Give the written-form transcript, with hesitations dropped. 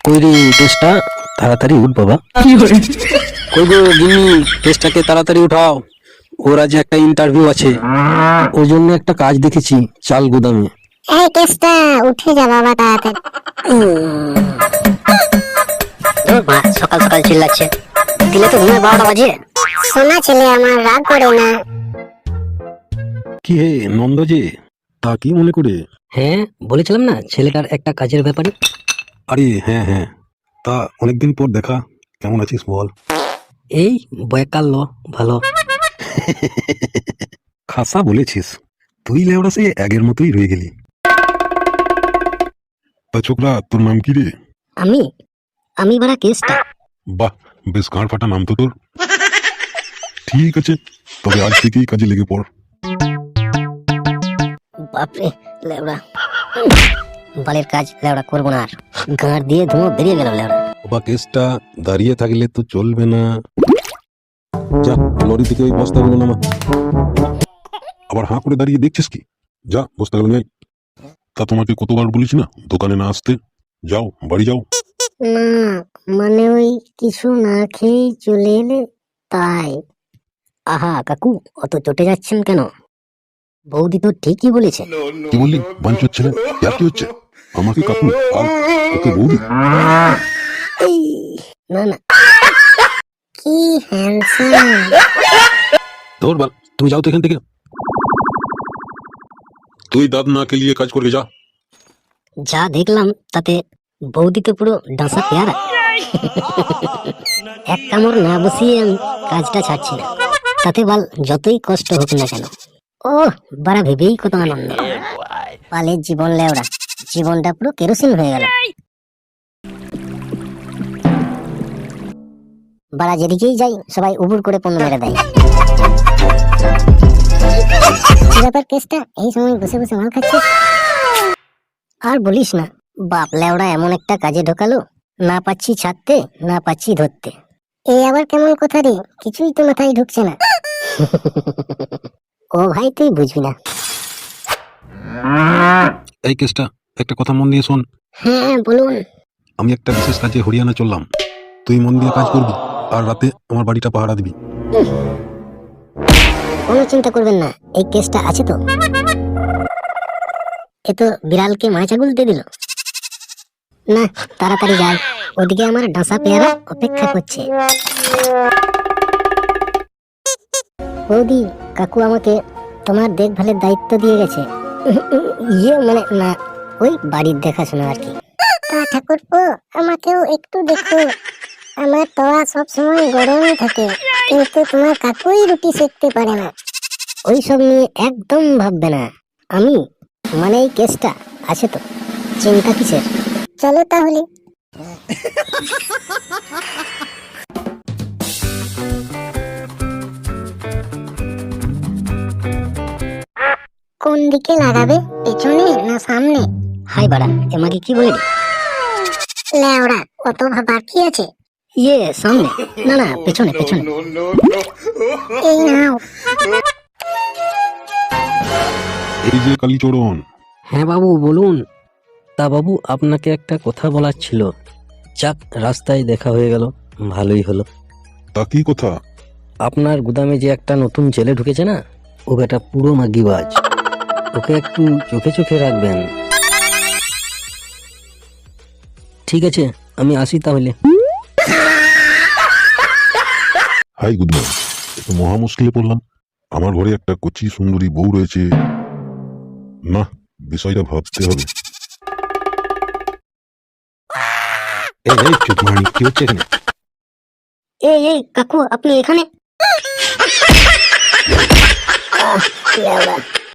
কই রে কেসটা, তাড়াতাড়ি উঠ বাবা। কই গো গিন্নি, কেসটাকে তাড়াতাড়ি উঠাও, ওর আজ একটা ইন্টারভিউ আছে, ওর জন্য একটা কাজ দেখেছি চাল গুদামে। এই কেসটা উঠে যা বাবা তাড়াতাড়ি। সকাল সকাল চিল্লাচ্ছে, দিলে তো ঘুমের 12টা বাজে। সোনা ছেলে আমার, রাগ করে না। কি হে নন্দ যে, তা কি মনে করে? হ্যাঁ বলেছিলাম না ছেলেটার একটা কাজের ব্যাপারে। আরে হ্যাঁ হ্যাঁ, তা অনেকদিন পর দেখা, কেমন আছিস বল? এই বয়কাল ল ভালো। খাসা বলেছিস, তুই লেওড়া সে আগের মতোই রয়ে গেলি। তা ছোকরা, তোর নাম কি রে? আমি আমি বাড়া কেসটা। বাহ, বেশ গাঁড় ফাটা নাম তো তোর। ঠিক আছে, তবে আজ থেকেই কাজে লেগে পড়। বাপরে লেওড়া, বালের কাজ লেওড়া করবো না আর। গাঁড় দিয়ে ধুঁয়ো বেরিয়ে গেল লেওড়া। বাবা কেসটা দাঁড়িয়ে থাকলে তো চলবে না, যা লরি থেকে ওই বস্তাগুলো নামা। আবার হাঁ করে দাঁড়িয়ে দেখছিস কি? যা বস্তাগুলো নেই। তা তোমাকে কতবার বলেছি না দোকানে না আসতে? যাও বাড়ি যাও। না মানে ওই কিছু না খেয়েই চলে এলে তাই। আহা কাকু, অত চটে যাচ্ছেন কেন? বৌদি তো ঠিকই বলেছে। কি বললি বাঞ্চোর ছেলে? ইয়ার কি হচ্ছে? আমাকে কাকু আর ওকে বৌদি? এই না না, কি হ্যান্ডসাম। তোর বাল, তুমি যাও তো এখান থেকে। তুই দাঁত না কেলিয়ে কাজ করবে যা। যা দেখলাম তাতে বৌদি তো পুরো ডাঁসা পেয়ারা। এক কামড় না বসিয়ে আমি কাজটা ছাড়ছি না, তাতে বাল যতই কষ্ট হোক না কেন। ও বাড়া ভেবেই কত আনন্দ। পালের জীবন লেওড়া, জীবনটা পুরো কেরোসিন হয়ে গেল। বাড়া যেদিকেই যাই সবাই উবুর করে পণ্য মেরে দেয়। কি ব্যাপার কেসটা, এই সময় বসে বসে মাল খাচ্ছিস? আর বলিস না, বাপ লেওড়া এমন একটা কাজে ঢোকালো, না পাচ্ছি ছাড়তে না পাচ্ছি ধরতে। এই আবার কেমন কথা রে, কিছুই তো মাথায় ঢুকছে না। ও ভাই তুই বুঝবি না। এই কেসটা, একটা কথা মন দিয়ে শোন। হ্যাঁ বলুন। আমি একটা বিশেষ কাজে হরিয়ানা চললাম, তুই মন দিয়ে কাজ করবি আর রাতে আমার বাড়িটা পাহারা দিবি। কোনো চিন্তা করবেন না, এই কেসটা আছে তো। এ তো বিড়ালকে মাছ আগুলতে দিল না। তাড়াতাড়ি যাই, ওদিকে আমার ডাঁসা পেয়ারা অপেক্ষা করছে। বৌদি, কাকু আমাকে তোমার দেখভালের দায়িত্ব দিয়ে গেছে। ইয়ে মানে না, ওই বাড়ির দেখাশোনা আর কি। তা ঠাকুরপো, আমাকেও একটু দেখো। আমার তোয়া সব সময় গরমই থাকে, কিন্তু তোমার কাকুই রুটি সেকতে পারে না। ওই সব নিয়ে একদম ভাববে না, আমি মানে এই কেসটা আছে তো, চিন্তা কিসের। চলো তাহলে। কোন দিকে লাগাবে, পেছনে না সামনে? হাই বাড়া, এমাকে কি বলে? লেওড়া, কত ভাবার কি আছে? ইয়ে সামনে, না না পেছনে পেছনে। এই নাও। এই যে কালীচরণ। হ্যাঁ বাবু বলুন। তা বাবু, আপনাকে একটা কথা বলার ছিল। যাক, রাস্তায় দেখা হয়ে গেল, ভালোই হলো। তা কি কথা? আপনার গুদামে যে একটা নতুন ছেলে ঢুকেছে না, ও বেটা পুরো মাগিবাজ। ওকে একটু চোখে চোখে রাখবেন। ঠিক আছে, আমি আসি তাহলে। Hi good morning. একটু মহা মুশকিলে পড়লাম। আমার ঘরে একটা কচি সুন্দরী বউ রয়েছে, না বিষয়টা ভাবতে হবে। এই চুপ মানি, কি হচ্ছে এখানে? এই এই কাকু, আপনি এখানে?